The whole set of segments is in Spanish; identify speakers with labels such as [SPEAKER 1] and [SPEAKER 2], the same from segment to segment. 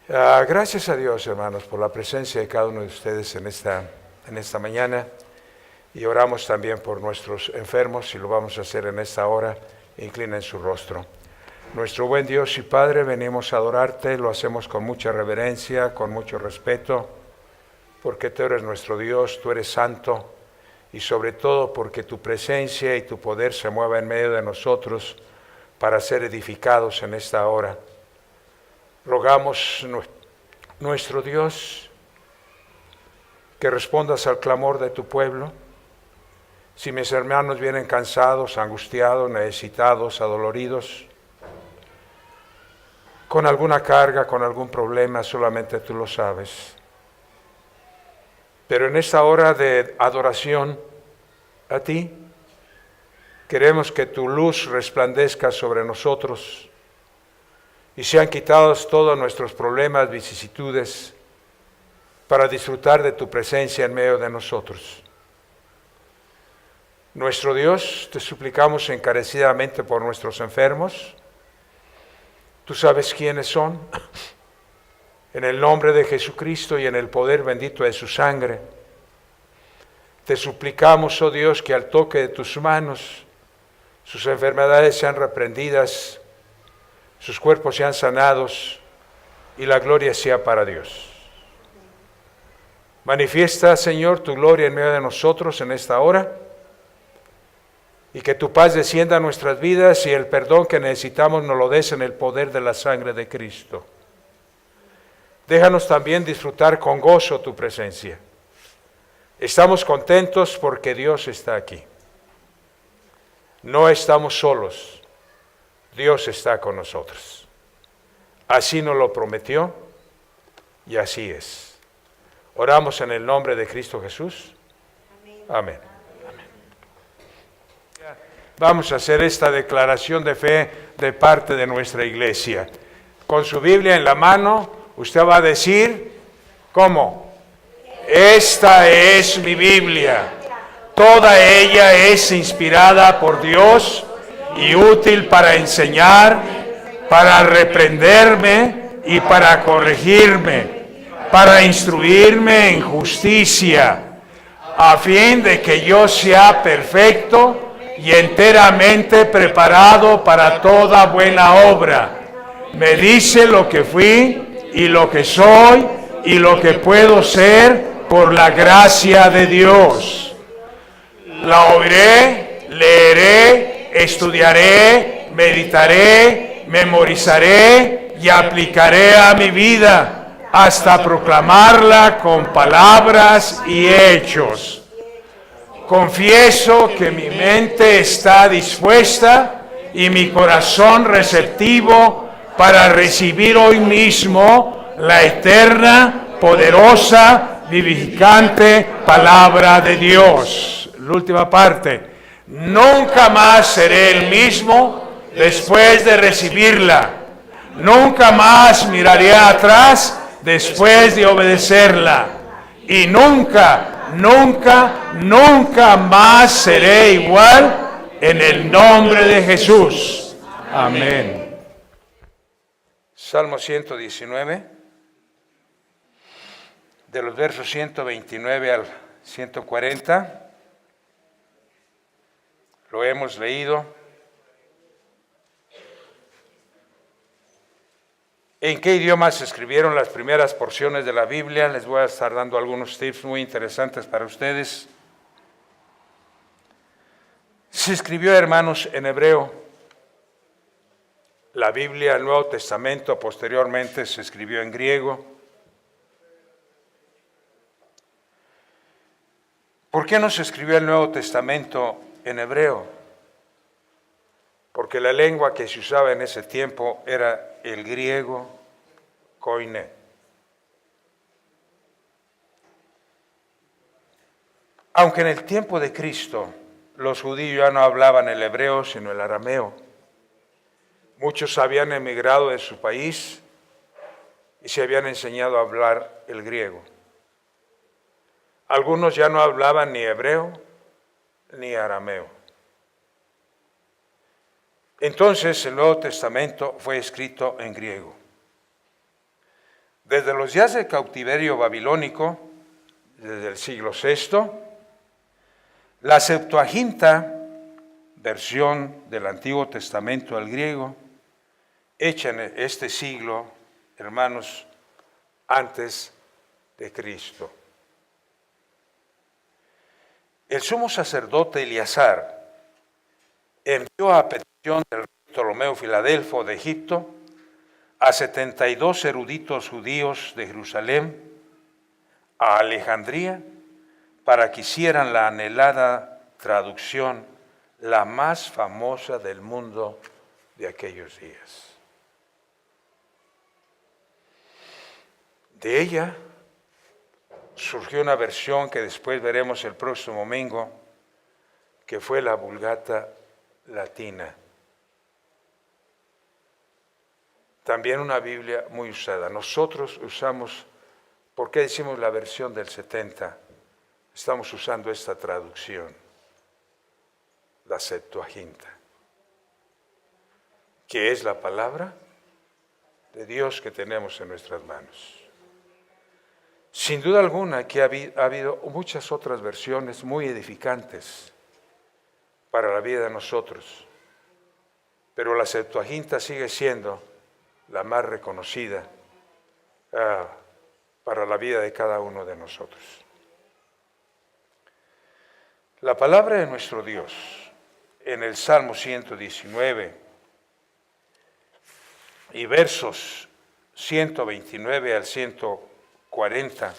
[SPEAKER 1] Gracias a Dios, hermanos, por la presencia de cada uno de ustedes en esta mañana. Y oramos también por nuestros enfermos, y lo vamos a hacer en esta hora. Inclinen su rostro. Nuestro buen Dios y Padre, venimos a adorarte, lo hacemos con mucha reverencia, con mucho respeto, porque tú eres nuestro Dios, tú eres santo, y sobre todo porque tu presencia y tu poder se mueva en medio de nosotros para ser edificados en esta hora. Rogamos, nuestro Dios, que respondas al clamor de tu pueblo. Si mis hermanos vienen cansados, angustiados, necesitados, adoloridos, con alguna carga, con algún problema, solamente tú lo sabes. Pero en esta hora de adoración a ti, queremos que tu luz resplandezca sobre nosotros y sean quitados todos nuestros problemas, vicisitudes, para disfrutar de tu presencia en medio de nosotros. Nuestro Dios, te suplicamos encarecidamente por nuestros enfermos. Tú sabes quiénes son. En el nombre de Jesucristo y en el poder bendito de su sangre, te suplicamos, oh Dios, que al toque de tus manos sus enfermedades sean reprendidas, sus cuerpos sean sanados y la gloria sea para Dios. Manifiesta, Señor, tu gloria en medio de nosotros en esta hora, y que tu paz descienda a nuestras vidas y el perdón que necesitamos nos lo des en el poder de la sangre de Cristo. Déjanos también disfrutar con gozo tu presencia. Estamos contentos porque Dios está aquí. No estamos solos, Dios está con nosotros. Así nos lo prometió y así es. Oramos en el nombre de Cristo Jesús. Amén. Vamos a hacer esta declaración de fe de parte de nuestra iglesia. Con su Biblia en la mano, usted va a decir, ¿cómo? Esta es mi Biblia. Toda ella es inspirada por Dios y útil para enseñar, para reprenderme y para corregirme, para instruirme en justicia, a fin de que yo sea perfecto y enteramente preparado para toda buena obra. Me dice lo que fui y lo que soy y lo que puedo ser por la gracia de Dios. La oiré, leeré, estudiaré, meditaré, memorizaré y aplicaré a mi vida hasta proclamarla con palabras y hechos. Confieso que mi mente está dispuesta y mi corazón receptivo para recibir hoy mismo la eterna, poderosa, vivificante palabra de Dios. La última parte. Nunca más seré el mismo después de recibirla. Nunca más miraré atrás después de obedecerla. Y nunca más seré igual en el nombre de Jesús. Amén. Salmo 119, de los versos 129 al 140. Lo hemos leído. ¿En qué idioma se escribieron las primeras porciones de la Biblia? Les voy a estar dando algunos tips muy interesantes para ustedes. Se escribió, hermanos, en hebreo. La Biblia, el Nuevo Testamento, posteriormente se escribió en griego. ¿Por qué no se escribió el Nuevo Testamento en hebreo? Porque la lengua que se usaba en ese tiempo era el griego koiné. Aunque en el tiempo de Cristo los judíos ya no hablaban el hebreo sino el arameo, muchos habían emigrado de su país y se habían enseñado a hablar el griego. Algunos ya no hablaban ni hebreo ni arameo. Entonces el Nuevo Testamento fue escrito en griego. Desde los días del cautiverio babilónico, desde el siglo VI, la Septuaginta, versión del Antiguo Testamento al griego, hecha en este siglo, hermanos, antes de Cristo. El sumo sacerdote Eleazar envió a petición del rey Ptolomeo Filadelfo de Egipto a 72 eruditos judíos de Jerusalén a Alejandría para que hicieran la anhelada traducción, la más famosa del mundo de aquellos días. De ella surgió una versión que después veremos el próximo domingo, que fue la Vulgata latina. También una Biblia muy usada. Nosotros usamos, ¿por qué decimos la versión del 70? Estamos usando esta traducción, la Septuaginta, que es la palabra de Dios que tenemos en nuestras manos. Sin duda alguna que ha habido muchas otras versiones muy edificantes para la vida de nosotros, pero la Septuaginta sigue siendo la más reconocida para la vida de cada uno de nosotros. La palabra de nuestro Dios en el Salmo 119 y versos 129 al 140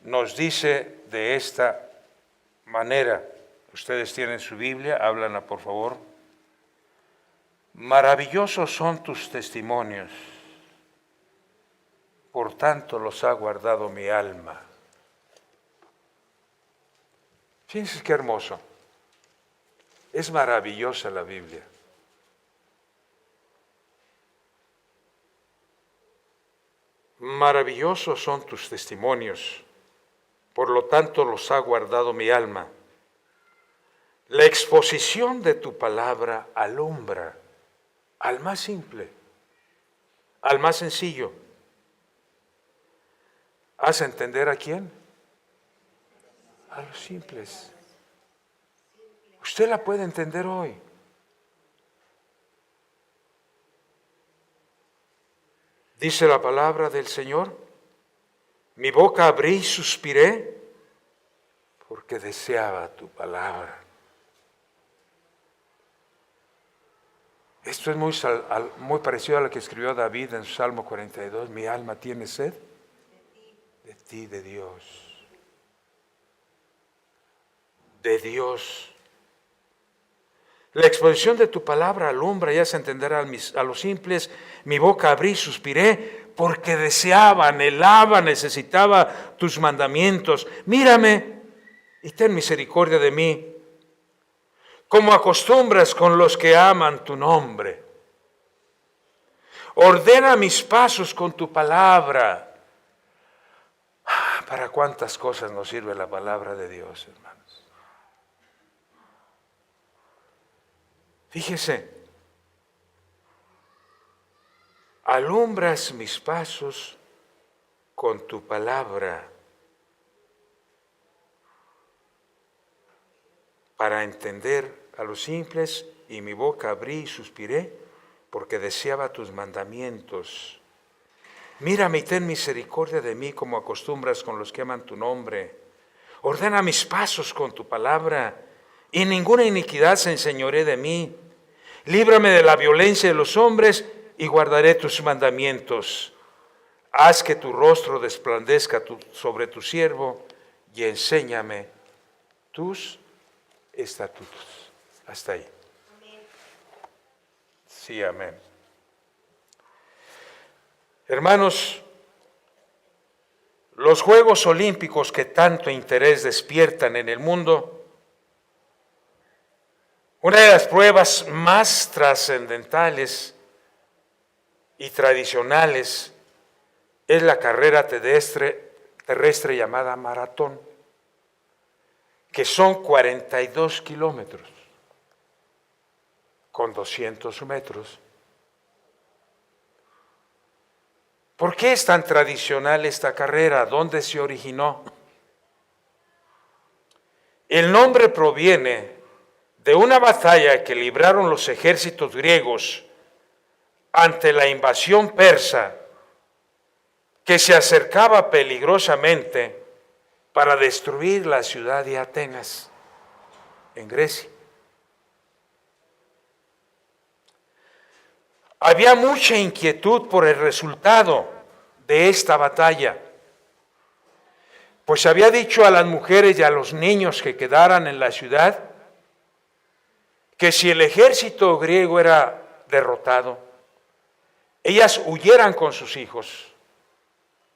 [SPEAKER 1] nos dice de esta manera. Ustedes tienen su Biblia, háblanla por favor. Maravillosos son tus testimonios, por tanto los ha guardado mi alma. Fíjense qué hermoso. Es maravillosa la Biblia. Maravillosos son tus testimonios, por lo tanto los ha guardado mi alma. La exposición de tu palabra alumbra al más simple, al más sencillo. ¿Hace entender a quién? A los simples. Usted la puede entender hoy. Dice la palabra del Señor, mi boca abrí y suspiré porque deseaba tu palabra. Esto es muy parecido a lo que escribió David en su Salmo 42. Mi alma tiene sed de ti, de Dios. De Dios. La exposición de tu palabra alumbra y hace entender a los simples. Mi boca abrí y suspiré porque deseaba, anhelaba, necesitaba tus mandamientos. Mírame y ten misericordia de mí, como acostumbras con los que aman tu nombre. Ordena mis pasos con tu palabra. ¿Para cuántas cosas nos sirve la palabra de Dios, hermanos? Fíjese, alumbras mis pasos con tu palabra para entender a los simples, y mi boca abrí y suspiré porque deseaba tus mandamientos. Mírame y ten misericordia de mí como acostumbras con los que aman tu nombre. Ordena mis pasos con tu palabra y ninguna iniquidad se enseñoree de mí. Líbrame de la violencia de los hombres y guardaré tus mandamientos. Haz que tu rostro resplandezca sobre tu siervo y enséñame tus estatutos. Hasta ahí. Amén. Sí, amén. Hermanos, los Juegos Olímpicos que tanto interés despiertan en el mundo, una de las pruebas más trascendentales y tradicionales es la carrera terrestre llamada maratón, que son 42 kilómetros con 200 metros. ¿Por qué es tan tradicional esta carrera? ¿Dónde se originó? El nombre proviene de una batalla que libraron los ejércitos griegos ante la invasión persa, que se acercaba peligrosamente para destruir la ciudad de Atenas, en Grecia. Había mucha inquietud por el resultado de esta batalla, pues había dicho a las mujeres y a los niños que quedaran en la ciudad que si el ejército griego era derrotado, ellas huyeran con sus hijos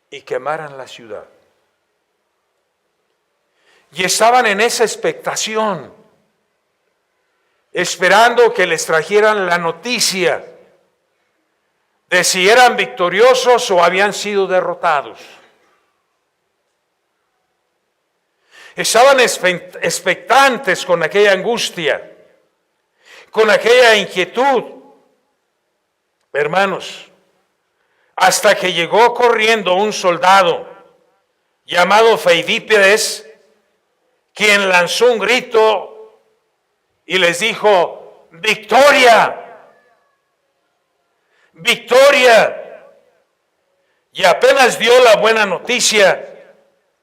[SPEAKER 1] y quemaran la ciudad. Y estaban en esa expectación, esperando que les trajeran la noticia de si eran victoriosos o habían sido derrotados. Estaban expectantes con aquella angustia, con aquella inquietud, hermanos, hasta que llegó corriendo un soldado llamado Feidípides, quien lanzó un grito y les dijo: ¡Victoria! ¡Victoria! Y apenas dio la buena noticia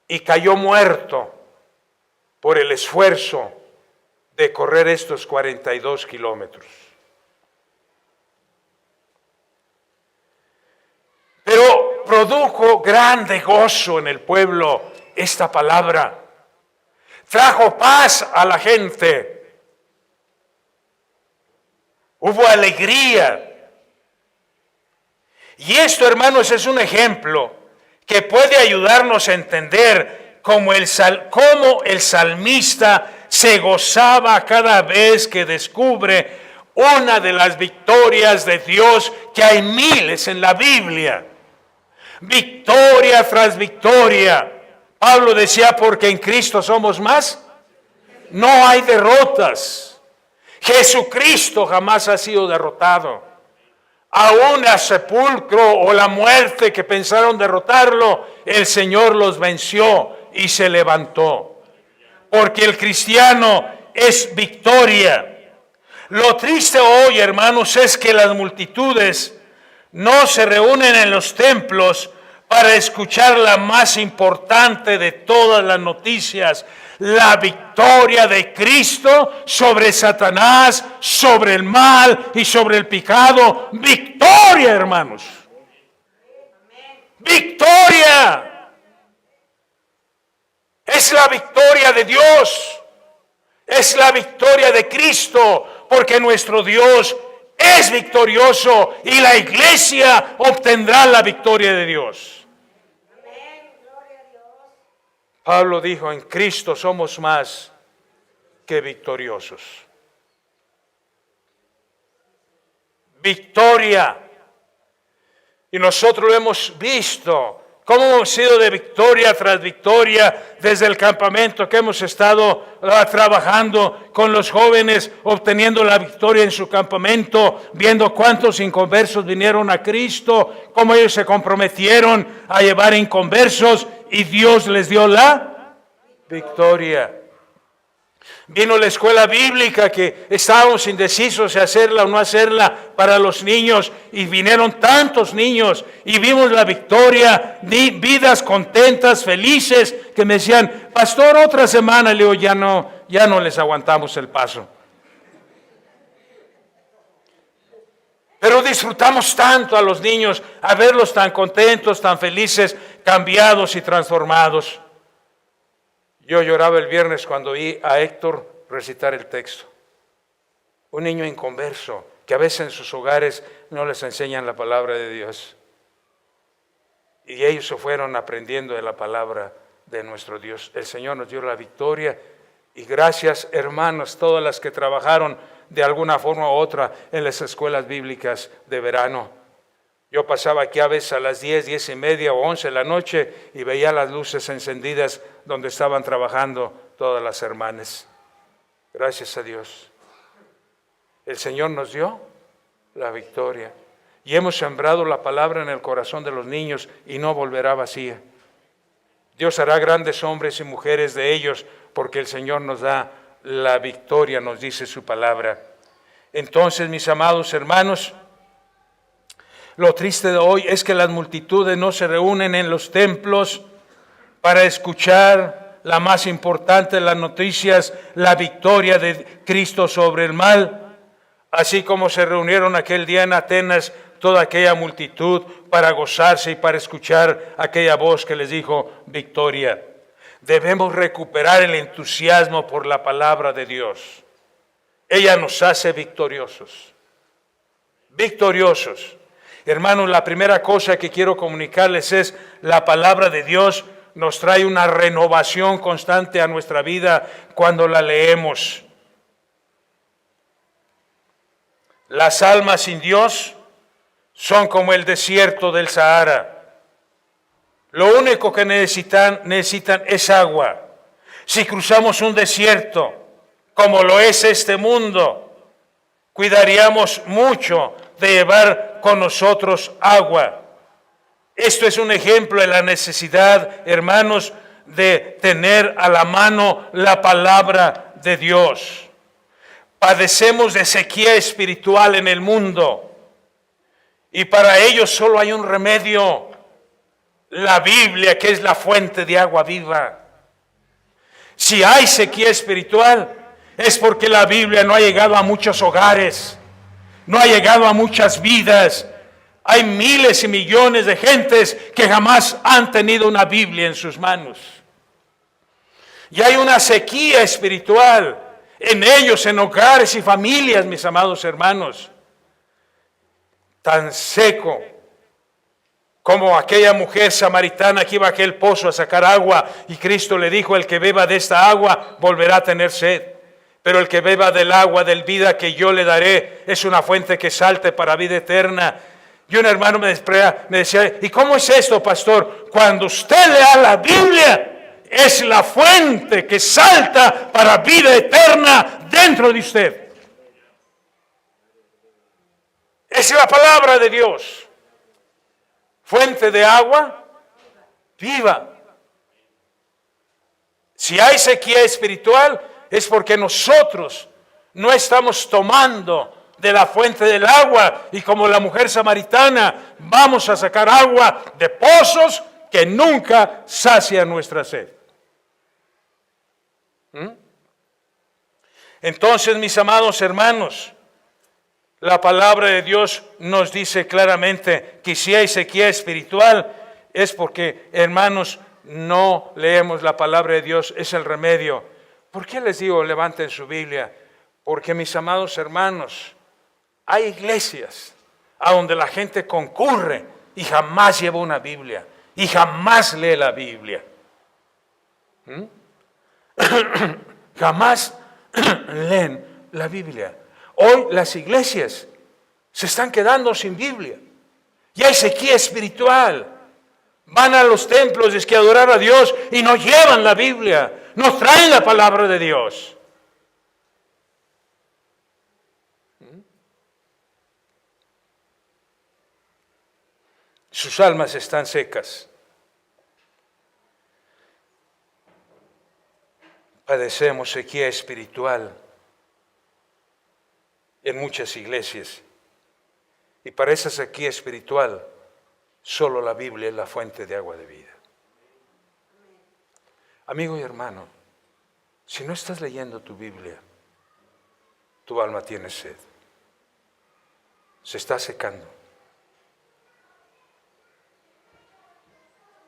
[SPEAKER 1] y cayó muerto por el esfuerzo de correr estos 42 kilómetros. Pero produjo grande gozo en el pueblo esta palabra. Trajo paz a la gente. Hubo alegría. Y esto, hermanos, es un ejemplo que puede ayudarnos a entender cómo el salmista se gozaba cada vez que descubre una de las victorias de Dios, que hay miles en la Biblia. Victoria tras victoria. Pablo decía: porque en Cristo somos más. No hay derrotas. Jesucristo jamás ha sido derrotado. Aún el sepulcro o la muerte que pensaron derrotarlo, el Señor los venció y se levantó. Porque el cristiano es victoria. Lo triste hoy, hermanos, es que las multitudes no se reúnen en los templos para escuchar la más importante de todas las noticias: la victoria de Cristo sobre Satanás, sobre el mal y sobre el pecado. ¡Victoria, hermanos! ¡Victoria! Es la victoria de Dios. Es la victoria de Cristo, porque nuestro Dios es victorioso y la iglesia obtendrá la victoria de Dios. Pablo dijo: en Cristo somos más que victoriosos. Victoria. Y nosotros lo hemos visto, cómo hemos sido de victoria tras victoria desde el campamento que hemos estado trabajando con los jóvenes, obteniendo la victoria en su campamento, viendo cuántos inconversos vinieron a Cristo, cómo ellos se comprometieron a llevar inconversos y Dios les dio la victoria. Vino la escuela bíblica, que estábamos indecisos de hacerla o no hacerla para los niños, y vinieron tantos niños y vimos la victoria, vidas contentas, felices, que me decían: pastor, otra semana. Le digo: ya no les aguantamos el paso. Pero disfrutamos tanto a los niños, a verlos tan contentos, tan felices, cambiados y transformados. Yo lloraba el viernes cuando vi a Héctor recitar el texto. Un niño inconverso, que a veces en sus hogares no les enseñan la palabra de Dios. Y ellos se fueron aprendiendo de la palabra de nuestro Dios. El Señor nos dio la victoria. Y gracias, hermanos, todas las que trabajaron de alguna forma u otra en las escuelas bíblicas de verano. Yo pasaba aquí a veces a las 10, 10:30 o 11 de la noche y veía las luces encendidas donde estaban trabajando todas las hermanas. Gracias a Dios. El Señor nos dio la victoria. y hemos sembrado la palabra en el corazón de los niños y no volverá vacía. Dios hará grandes hombres y mujeres de ellos, porque el Señor nos da la victoria, nos dice su palabra. Entonces, mis amados hermanos, lo triste de hoy es que las multitudes no se reúnen en los templos para escuchar la más importante de las noticias, la victoria de Cristo sobre el mal, así como se reunieron aquel día en Atenas toda aquella multitud para gozarse y para escuchar aquella voz que les dijo victoria. Debemos recuperar el entusiasmo por la palabra de Dios. Ella nos hace victoriosos. Victoriosos. Hermanos, la primera cosa que quiero comunicarles es la palabra de Dios nos trae una renovación constante a nuestra vida cuando la leemos. Las almas sin Dios son como el desierto del Sahara. Lo único que necesitan es agua. Si cruzamos un desierto, como lo es este mundo, cuidaríamos mucho de llevar con nosotros agua. Esto es un ejemplo de la necesidad, hermanos, de tener a la mano la palabra de Dios. Padecemos de sequía espiritual en el mundo y para ello solo hay un remedio, la Biblia, que es la fuente de agua viva. Si hay sequía espiritual, es porque la Biblia no ha llegado a muchos hogares, no ha llegado a muchas vidas. Hay miles y millones de gentes que jamás han tenido una Biblia en sus manos. Y hay una sequía espiritual en ellos, en hogares y familias, mis amados hermanos. Tan seco como aquella mujer samaritana que iba a aquel pozo a sacar agua y Cristo le dijo, el que beba de esta agua volverá a tener sed. Pero el que beba del agua del vida que yo le daré es una fuente que salte para vida eterna. Y un hermano me decía, ¿y cómo es esto, pastor? Cuando usted lea la Biblia, es la fuente que salta para vida eterna dentro de usted. Es la palabra de Dios. Fuente de agua viva. Si hay sequía espiritual, es porque nosotros no estamos tomando de la fuente del agua y como la mujer samaritana vamos a sacar agua de pozos que nunca sacian nuestra sed. Entonces, mis amados hermanos, la palabra de Dios nos dice claramente que si hay sequía espiritual es porque, hermanos, no leemos la palabra de Dios, es el remedio. ¿Por qué les digo levanten su Biblia? Porque, mis amados hermanos, hay iglesias a donde la gente concurre y jamás lleva una Biblia y jamás lee la Biblia. Jamás leen la Biblia. Hoy las iglesias se están quedando sin Biblia y hay sequía espiritual. Van a los templos a adorar a Dios y no llevan la Biblia, no traen la palabra de Dios. Sus almas están secas. Padecemos sequía espiritual en muchas iglesias. Y para esa sequía espiritual, solo la Biblia es la fuente de agua de vida. Amigo y hermano, si no estás leyendo tu Biblia, tu alma tiene sed. Se está secando.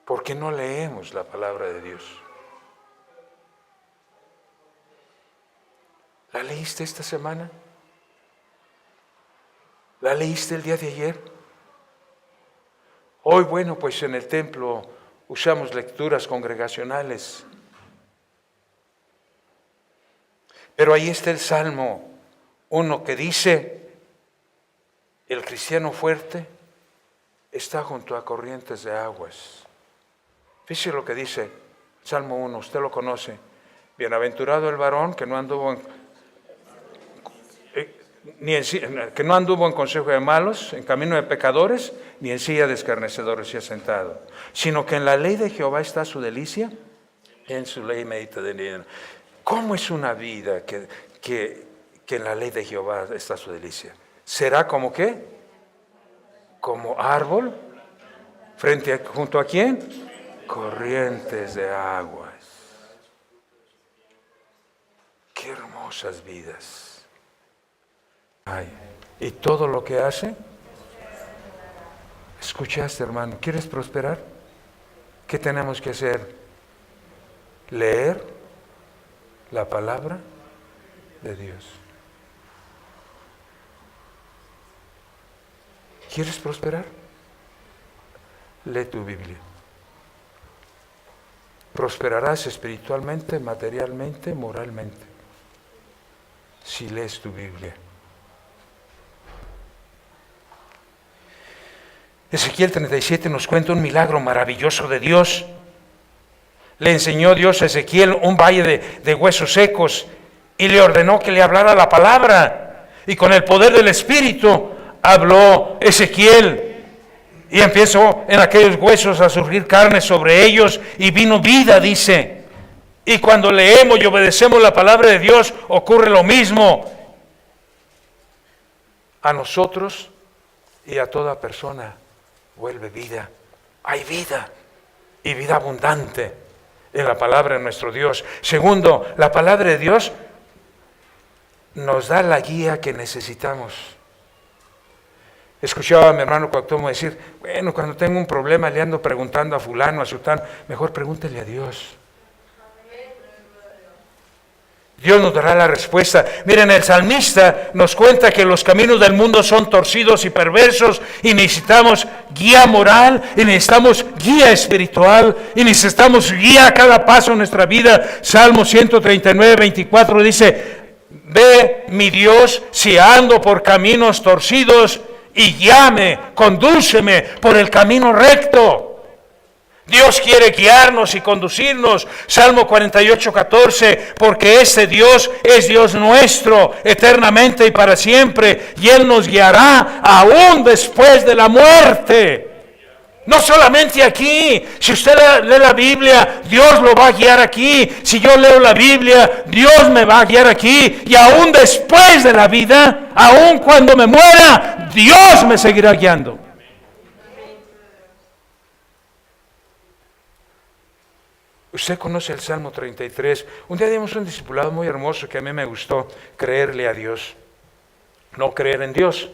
[SPEAKER 1] ¿Por qué no leemos la palabra de Dios? ¿La leíste esta semana? ¿La leíste el día de ayer? Hoy, bueno, pues en el templo usamos lecturas congregacionales. Pero ahí está el Salmo 1 que dice, el cristiano fuerte está junto a corrientes de aguas. Fíjese lo que dice Salmo 1, usted lo conoce. Bienaventurado el varón que no anduvo que no anduvo en consejo de malos, en camino de pecadores, ni en silla de escarnecedores se ha sentado, sino que en la ley de Jehová está su delicia, en su ley medita de día. ¿Cómo es una vida que en la ley de Jehová está su delicia? ¿Será como qué? Como árbol, ¿junto a quién? Corrientes de aguas. Qué hermosas vidas. Ay, y todo lo que hace. ¿Escuchaste, hermano? ¿Quieres prosperar? ¿Qué tenemos que hacer? Leer la palabra de Dios. ¿Quieres prosperar? Lee tu Biblia. Prosperarás espiritualmente, materialmente, moralmente, si lees tu Biblia. Ezequiel 37 nos cuenta un milagro maravilloso de Dios. Le enseñó Dios a Ezequiel un valle de huesos secos y le ordenó que le hablara la palabra. Y con el poder del Espíritu habló Ezequiel. Y empezó en aquellos huesos a surgir carne sobre ellos y vino vida, dice. Y cuando leemos y obedecemos la palabra de Dios, ocurre lo mismo a nosotros y a toda persona. Vuelve vida. Hay vida y vida abundante en la palabra de nuestro Dios. Segundo, la palabra de Dios nos da la guía que necesitamos. Escuchaba a mi hermano Cuauhtémoc decir, bueno, cuando tengo un problema le ando preguntando a fulano, a sultán, mejor pregúntele a Dios. Dios nos dará la respuesta. Miren, el salmista nos cuenta que los caminos del mundo son torcidos y perversos y necesitamos guía moral y necesitamos guía espiritual y necesitamos guía a cada paso en nuestra vida. Salmo 139, 24 dice, ve mi Dios si ando por caminos torcidos y guíame, condúceme por el camino recto. Dios quiere guiarnos y conducirnos. Salmo 48, 14, porque este Dios es Dios nuestro eternamente y para siempre, y Él nos guiará aún después de la muerte. No solamente aquí, si usted lee la Biblia, Dios lo va a guiar aquí. Si yo leo la Biblia, Dios me va a guiar aquí. Y aún después de la vida, aún cuando me muera, Dios me seguirá guiando. Usted conoce el Salmo 33. Un día dimos un discipulado muy hermoso que a mí me gustó, creerle a Dios. No creer en Dios,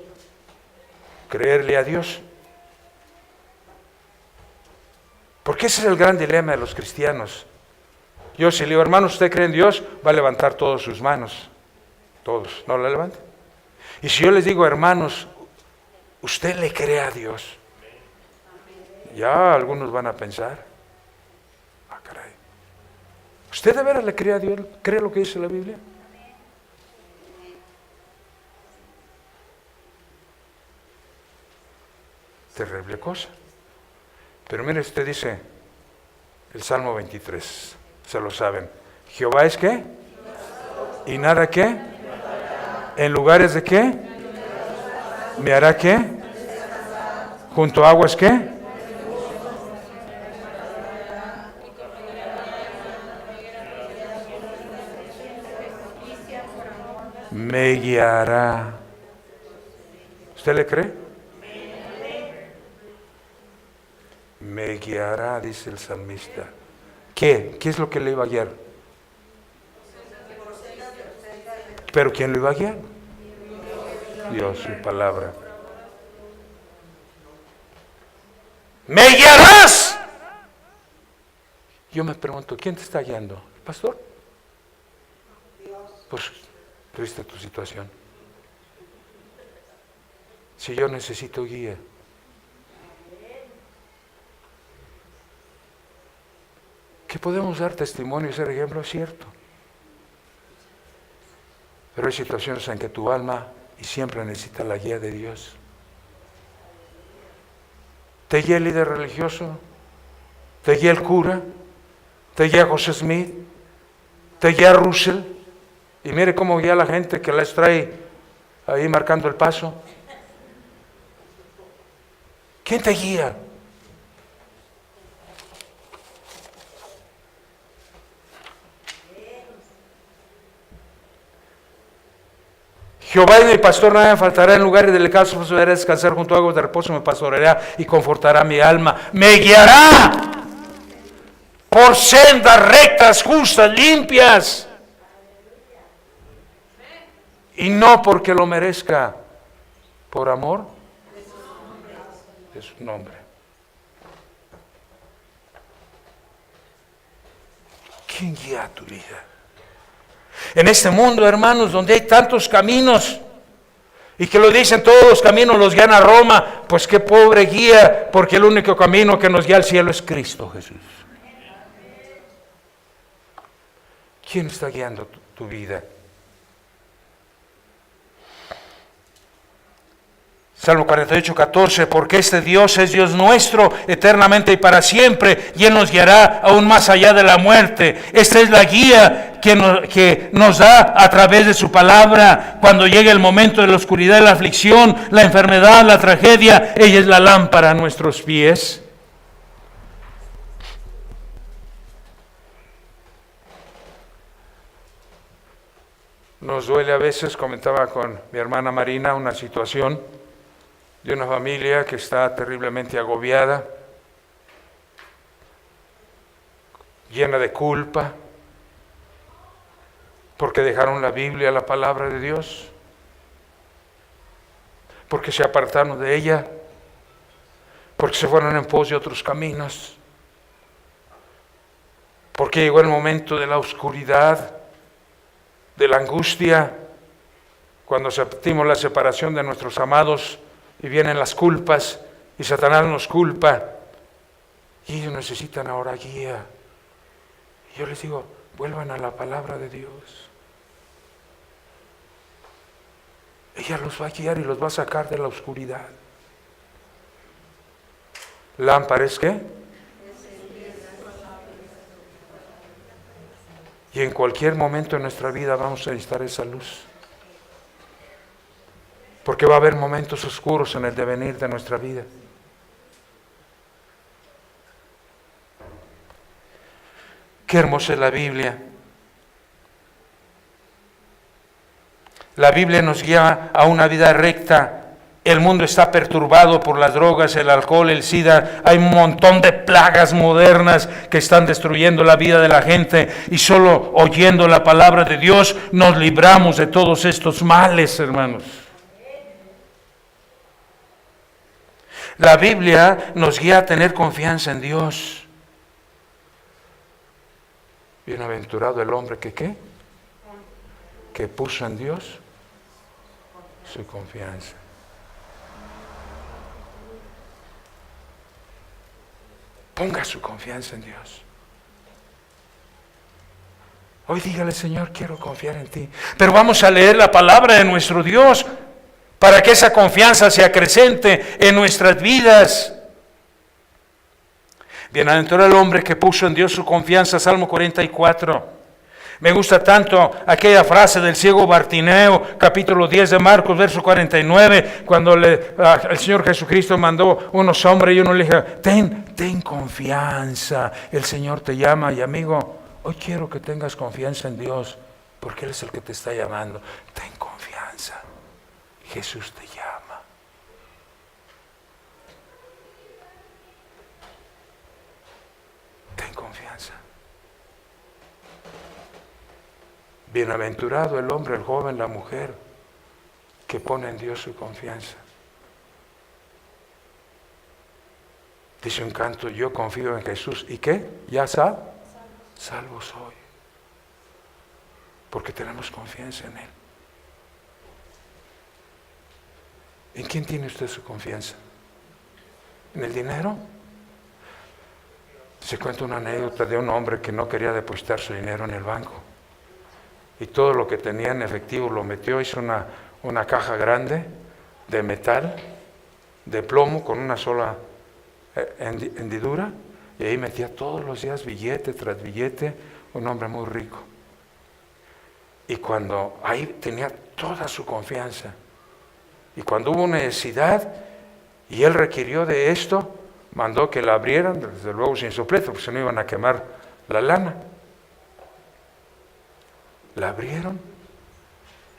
[SPEAKER 1] creerle a Dios. Porque ese es el gran dilema de los cristianos. Yo si le digo, hermano, ¿usted cree en Dios? Va a levantar todas sus manos. Todos, ¿no la levantan? Y si yo les digo, hermanos, ¿usted le cree a Dios? Ya algunos van a pensar, ah, caray, ¿usted de veras le cree a Dios? ¿Cree lo que dice la Biblia? Terrible cosa. Pero mire, usted dice, el Salmo 23, se lo saben. ¿Jehová es qué? ¿Y nada qué? ¿En lugares de qué? ¿Me hará qué? ¿Junto a aguas qué? Me guiará. ¿Usted le cree? Me guiará, dice el salmista. ¿Qué? ¿Qué es lo que le iba a guiar? ¿Pero quién lo iba a guiar? Dios, su palabra. ¡Me guiarás! Yo me pregunto, ¿quién te está guiando? ¿El pastor? Pues, triste tu situación. Si yo necesito guía. Que podemos dar testimonio y ser ejemplo, es cierto. Pero hay situaciones en que tu alma y siempre necesita la guía de Dios. Te guía el líder religioso, te guía el cura, te guía José Smith, te guía Russell. Y mire cómo guía a la gente que les trae ahí marcando el paso. ¿Quién te guía? Jehová es mi pastor, nada me faltará. En lugares delicados podré descansar, junto a aguas de reposo me pastoreará y confortará mi alma. Me guiará por sendas rectas, justas, limpias. Y no porque lo merezca, por amor de su nombre. ¿Quién guía tu vida? En este mundo, hermanos, donde hay tantos caminos y que lo dicen todos los caminos los guían a Roma, pues qué pobre guía, porque el único camino que nos guía al cielo es Cristo Jesús. ¿Quién está guiando tu vida? Salmo 48, 14, porque este Dios es Dios nuestro eternamente y para siempre, y Él nos guiará aún más allá de la muerte. Esta es la guía que nos da a través de su palabra. Cuando llegue el momento de la oscuridad, la aflicción, la enfermedad, la tragedia, ella es la lámpara a nuestros pies. Nos duele a veces, comentaba con mi hermana Marina, una situación de una familia que está terriblemente agobiada, llena de culpa, porque dejaron la Biblia, la palabra de Dios, porque se apartaron de ella, porque se fueron en pos de otros caminos, porque llegó el momento de la oscuridad, de la angustia, cuando sentimos la separación de nuestros amados y vienen las culpas y Satanás nos culpa y ellos necesitan ahora guía. Y yo les digo, vuelvan a la palabra de Dios. Ella los va a guiar y los va a sacar de la oscuridad. ¿Lámpara es qué? Y en cualquier momento de nuestra vida vamos a necesitar esa luz. Porque va a haber momentos oscuros en el devenir de nuestra vida. Qué hermosa es la Biblia. La Biblia nos guía a una vida recta. El mundo está perturbado por las drogas, el alcohol, el SIDA. Hay un montón de plagas modernas que están destruyendo la vida de la gente. Y solo oyendo la palabra de Dios nos libramos de todos estos males, hermanos. La Biblia nos guía a tener confianza en Dios. Bienaventurado el hombre que ¿qué? Que puso en Dios su confianza. Ponga su confianza en Dios. Hoy dígale, Señor, quiero confiar en ti. Pero vamos a leer la palabra de nuestro Dios para que esa confianza se acrecente en nuestras vidas. Bienaventurado el hombre que puso en Dios su confianza, Salmo 44. Me gusta tanto aquella frase del ciego Bartimeo, capítulo 10 de Marcos, verso 49, cuando el Señor Jesucristo mandó unos hombres y uno le dijo, ten confianza, el Señor te llama. Y amigo, hoy quiero que tengas confianza en Dios, porque Él es el que te está llamando. Ten confianza. Jesús te llama. Ten confianza. Bienaventurado el hombre, el joven, la mujer que pone en Dios su confianza. Dice un canto, yo confío en Jesús. ¿Y qué? ¿Ya salvo soy? Porque tenemos confianza en Él. ¿En quién tiene usted su confianza? ¿En el dinero? Se cuenta una anécdota de un hombre que no quería depositar su dinero en el banco. Y todo lo que tenía en efectivo lo metió, hizo una caja grande de metal, de plomo, con una sola hendidura, y ahí metía todos los días billete tras billete, un hombre muy rico. Y cuando ahí tenía toda su confianza, Y cuando hubo necesidad y él requirió de esto, mandó que la abrieran, desde luego sin soplete, porque si no iban a quemar la lana. La abrieron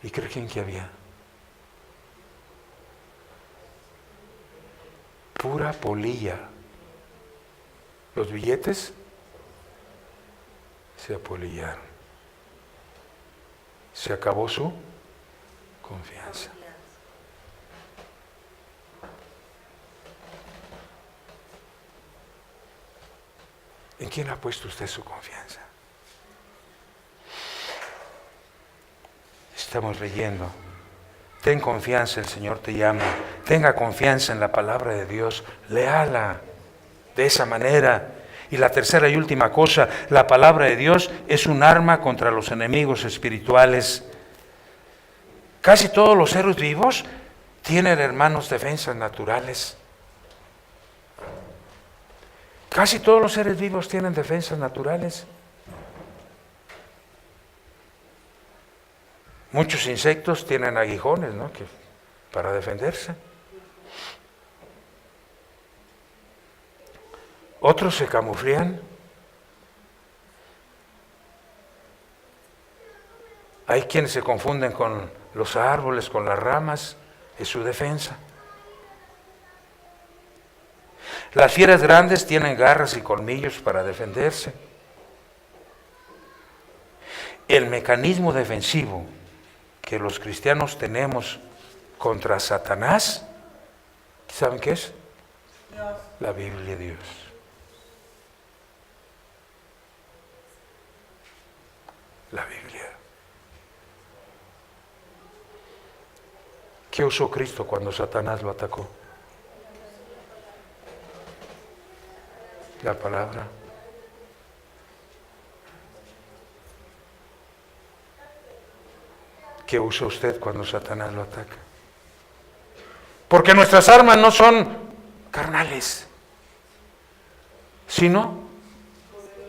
[SPEAKER 1] y ¿creen que había? Pura polilla. Los billetes se apolillaron. Se acabó su confianza. ¿En quién ha puesto usted su confianza? Estamos leyendo. Ten confianza, el Señor te llama. Tenga confianza en la palabra de Dios. Léala de esa manera. Y la tercera y última cosa, la palabra de Dios es un arma contra los enemigos espirituales. Casi todos los seres vivos tienen, hermanos, defensas naturales. Casi todos los seres vivos tienen defensas naturales. Muchos insectos tienen aguijones, ¿no? Para defenderse. Otros se camuflan. Hay quienes se confunden con los árboles, con las ramas. Es su defensa. Las fieras grandes tienen garras y colmillos para defenderse. El mecanismo defensivo que los cristianos tenemos contra Satanás, ¿saben qué es? Dios. La Biblia de Dios. La Biblia. ¿Qué usó Cristo cuando Satanás lo atacó? La palabra. ¿Qué usa usted cuando Satanás lo ataca? Porque nuestras armas no son carnales, sino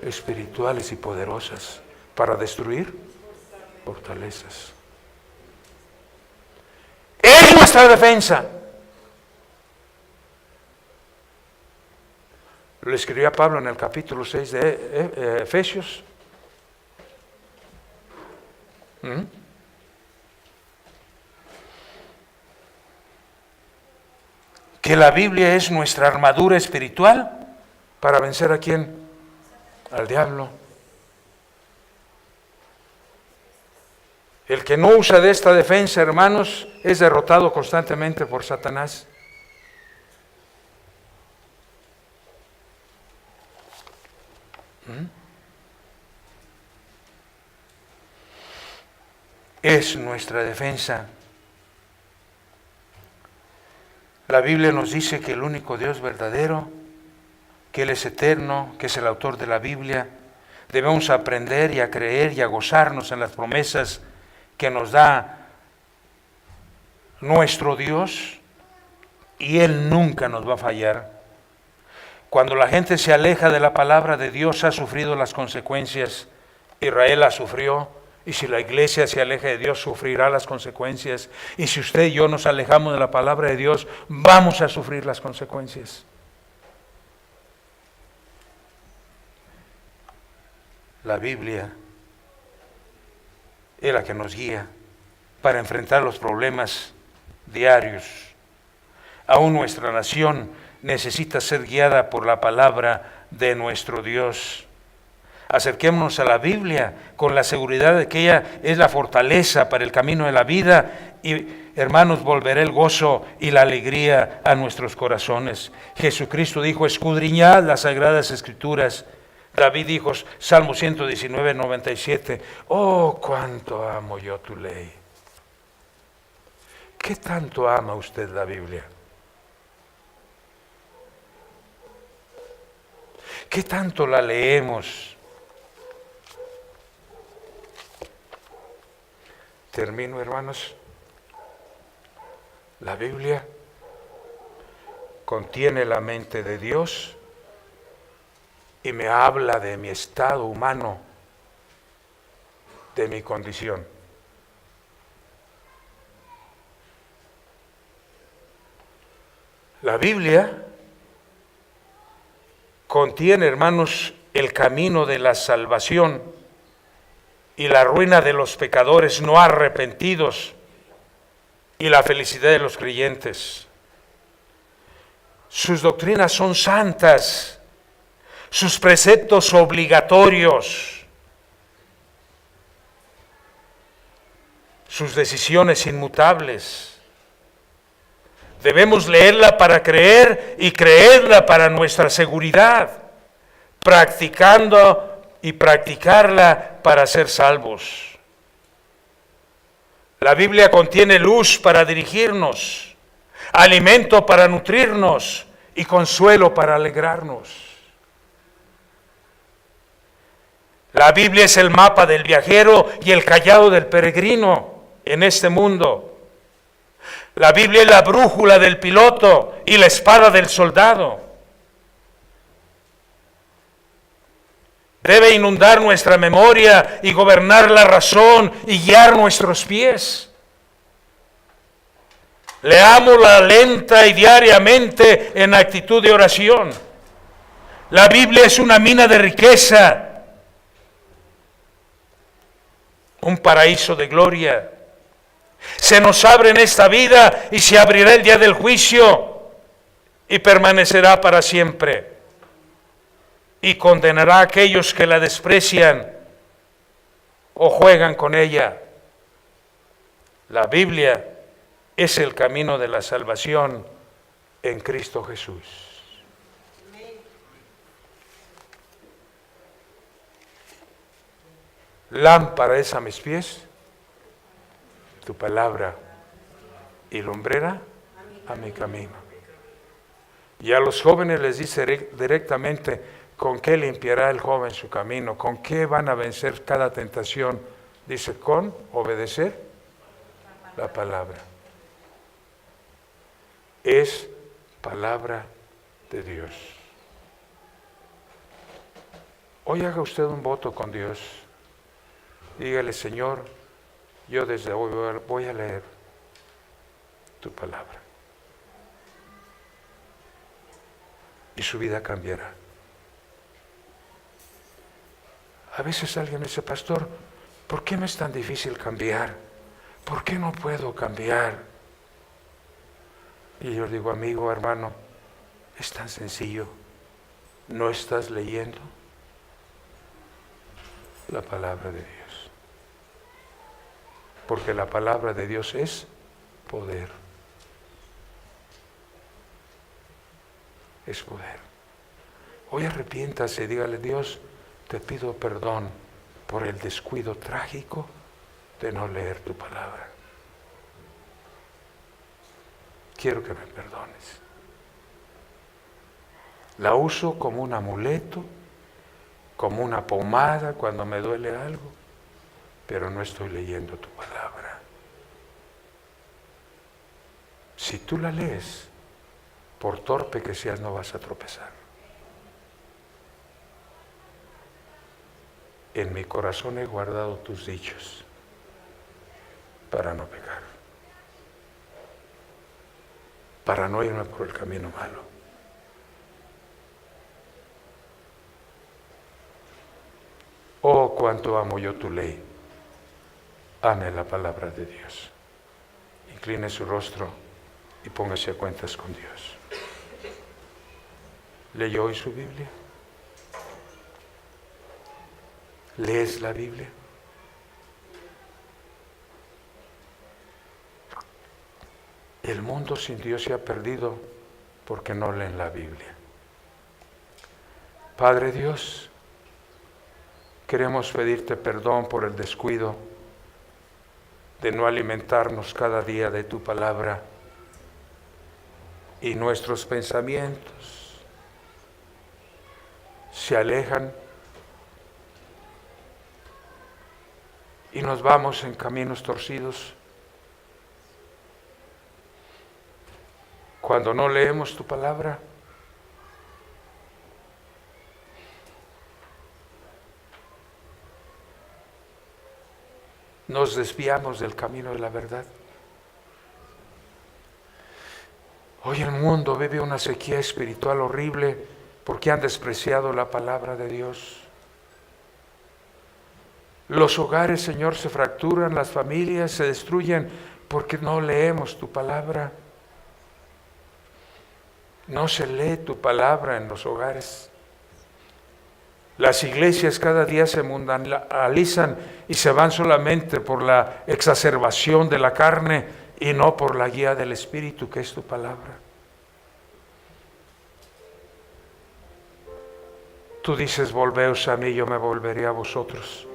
[SPEAKER 1] espirituales y poderosas para destruir fortalezas. Es nuestra defensa. Lo escribía Pablo en el capítulo 6 de Efesios. Que la Biblia es nuestra armadura espiritual para vencer ¿a quién? Al diablo. El que no usa de esta defensa, hermanos, es derrotado constantemente por Satanás. Es nuestra defensa. La Biblia nos dice que el único Dios verdadero, que Él es eterno, que es el autor de la Biblia, debemos aprender y a creer y a gozarnos en las promesas que nos da nuestro Dios, y Él nunca nos va a fallar. Cuando la gente se aleja de la palabra de Dios, ha sufrido las consecuencias. Israel las sufrió. Y si la iglesia se aleja de Dios, sufrirá las consecuencias. Y si usted y yo nos alejamos de la palabra de Dios, vamos a sufrir las consecuencias. La Biblia es la que nos guía para enfrentar los problemas diarios. Aún nuestra nación necesita ser guiada por la palabra de nuestro Dios. Acerquémonos a la Biblia con la seguridad de que ella es la fortaleza para el camino de la vida y, hermanos, volverá el gozo y la alegría a nuestros corazones. Jesucristo dijo, escudriñad las sagradas escrituras. David dijo, Salmo 119, 97, oh, cuánto amo yo tu ley. ¿Qué tanto ama usted la Biblia? ¿Qué tanto la leemos? Termino, hermanos. La Biblia contiene la mente de Dios y me habla de mi estado humano, de mi condición. La Biblia contiene, hermanos, el camino de la salvación y la ruina de los pecadores no arrepentidos y la felicidad de los creyentes. Sus doctrinas son santas, sus preceptos obligatorios, sus decisiones inmutables. Debemos leerla para creer y creerla para nuestra seguridad, practicando y practicarla para ser salvos. La Biblia contiene luz para dirigirnos, alimento para nutrirnos y consuelo para alegrarnos. La Biblia es el mapa del viajero y el cayado del peregrino en este mundo. La Biblia es la brújula del piloto y la espada del soldado. Debe inundar nuestra memoria y gobernar la razón y guiar nuestros pies. Leámosla lenta y diariamente en actitud de oración. La Biblia es una mina de riqueza, un paraíso de gloria. Se nos abre en esta vida y se abrirá el día del juicio y permanecerá para siempre. Y condenará a aquellos que la desprecian o juegan con ella. La Biblia es el camino de la salvación en Cristo Jesús. Lámpara es a mis pies tu palabra y lumbrera a mi camino. Y a los jóvenes les dice directamente con qué limpiará el joven su camino, con qué van a vencer cada tentación. Dice, con obedecer la palabra. Es palabra de Dios. Hoy haga usted un voto con Dios. Dígale, Señor, yo desde hoy voy a leer tu palabra. Y su vida cambiará. A veces alguien me dice, pastor, ¿por qué me es tan difícil cambiar? ¿Por qué no puedo cambiar? Y yo digo, amigo, hermano, es tan sencillo. ¿No estás leyendo la palabra de Dios? Porque la palabra de Dios es poder. Es poder. Hoy arrepiéntase y dígale, Dios, te pido perdón por el descuido trágico de no leer tu palabra. Quiero que me perdones. La uso como un amuleto, como una pomada cuando me duele algo, pero no estoy leyendo tu palabra. Si tú la lees, por torpe que seas, no vas a tropezar. En mi corazón he guardado tus dichos para no pecar, para no irme por el camino malo. Oh, cuánto amo yo tu ley. Ame la palabra de Dios. Incline su rostro y póngase a cuentas con Dios. ¿Leyó hoy su Biblia? ¿Lees la Biblia? El mundo sin Dios se ha perdido porque no leen la Biblia. Padre Dios, queremos pedirte perdón por el descuido de no alimentarnos cada día de tu palabra, y nuestros pensamientos se alejan y nos vamos en caminos torcidos cuando no leemos tu palabra. Nos desviamos del camino de la verdad. Hoy el mundo vive una sequía espiritual horrible porque han despreciado la palabra de Dios. Los hogares, Señor, se fracturan, las familias se destruyen porque no leemos tu palabra. No se lee tu palabra en los hogares. Las iglesias cada día se mundanalizan y se van solamente por la exacerbación de la carne y no por la guía del Espíritu, que es tu palabra. Tú dices, volveos a mí, yo me volveré a vosotros.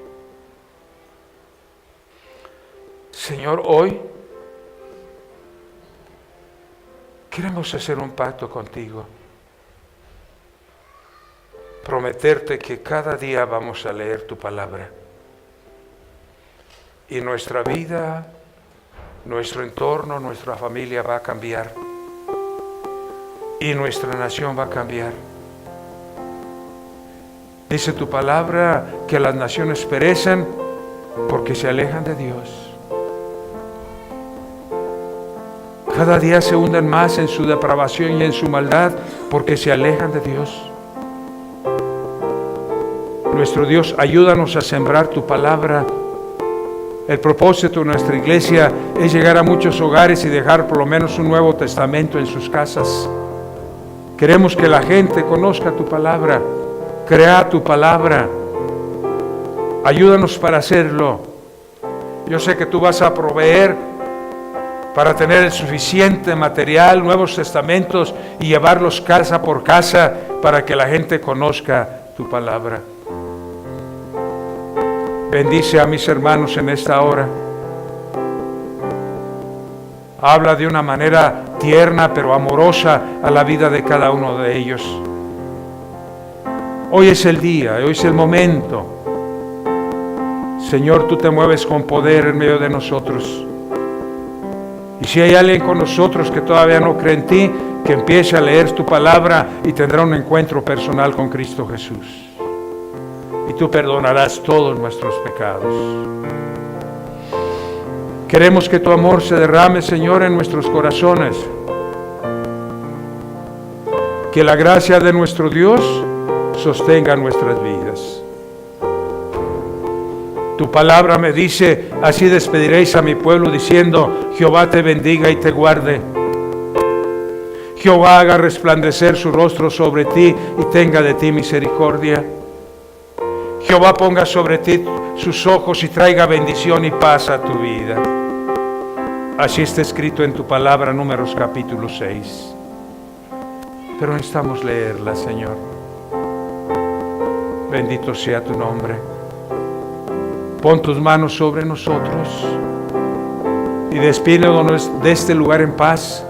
[SPEAKER 1] Señor, hoy queremos hacer un pacto contigo. Prometerte que cada día vamos a leer tu palabra. Y nuestra vida, nuestro entorno, nuestra familia va a cambiar. Y nuestra nación va a cambiar. Dice tu palabra que las naciones perecen porque se alejan de Dios. Cada día se hunden más en su depravación y en su maldad porque se alejan de Dios. Nuestro Dios, ayúdanos a sembrar tu palabra. El propósito de nuestra iglesia es llegar a muchos hogares y dejar por lo menos un Nuevo Testamento en sus casas. Queremos que la gente conozca tu palabra, crea tu palabra. Ayúdanos para hacerlo. Yo sé que tú vas a proveer para tener el suficiente material, Nuevos Testamentos, y llevarlos casa por casa para que la gente conozca tu palabra. Bendice a mis hermanos en esta hora. Habla de una manera tierna pero amorosa a la vida de cada uno de ellos. Hoy es el día, hoy es el momento. Señor, tú te mueves con poder en medio de nosotros. Y si hay alguien con nosotros que todavía no cree en ti, que empiece a leer tu palabra y tendrá un encuentro personal con Cristo Jesús. Y tú perdonarás todos nuestros pecados. Queremos que tu amor se derrame, Señor, en nuestros corazones. Que la gracia de nuestro Dios sostenga nuestras vidas. Tu palabra me dice, así despediréis a mi pueblo diciendo, Jehová te bendiga y te guarde. Jehová haga resplandecer su rostro sobre ti y tenga de ti misericordia. Jehová ponga sobre ti sus ojos y traiga bendición y paz a tu vida. Así está escrito en tu palabra, Números capítulo 6. Pero necesitamos leerla, Señor. Bendito sea tu nombre. Pon tus manos sobre nosotros y despídenos de este lugar en paz,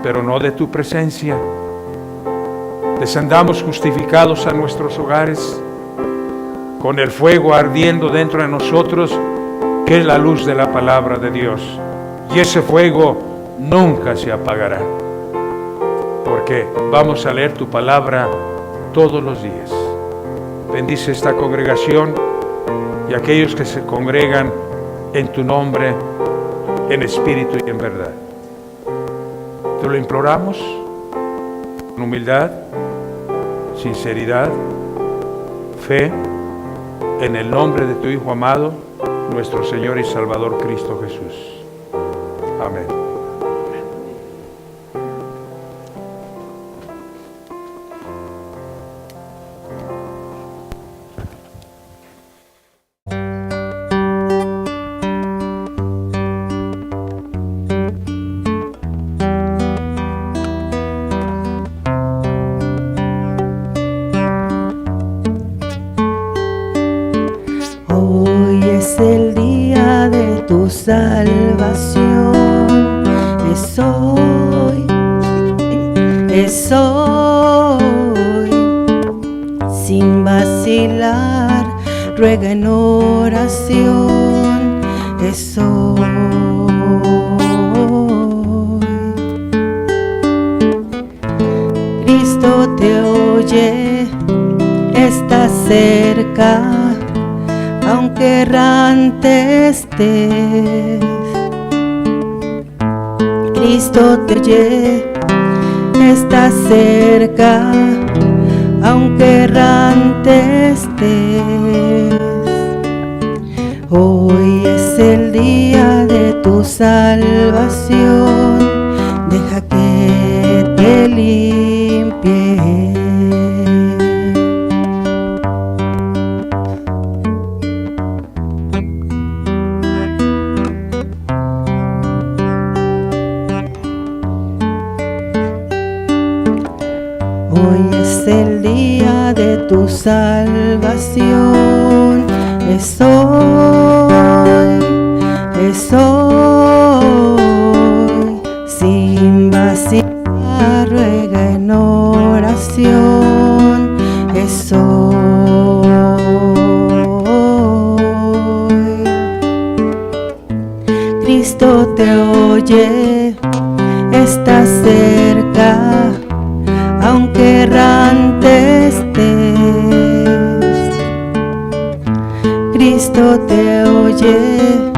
[SPEAKER 1] pero no de tu presencia. Descendamos justificados a nuestros hogares, con el fuego ardiendo dentro de nosotros, que es la luz de la palabra de Dios. Y ese fuego nunca se apagará, porque vamos a leer tu palabra todos los días. Bendice esta congregación y aquellos que se congregan en tu nombre, en espíritu y en verdad. Te lo imploramos con humildad, sinceridad, fe, en el nombre de tu Hijo amado, nuestro Señor y Salvador Cristo Jesús. Amén.
[SPEAKER 2] Hoy es el día de tu salvación. Es hoy, sin vacilar, ruega en oración. Es hoy. Cristo te oye, está cerca, aunque errante estés. Cristo te oye, está cerca, aunque errante estés. Hoy es el día de tu salvación, deja que te limpie. Hoy es el día de tu salvación, es hoy, sin vacilar, ruega en oración, es hoy. Cristo te oye, está cerca, aunque errante estés. Cristo te oye,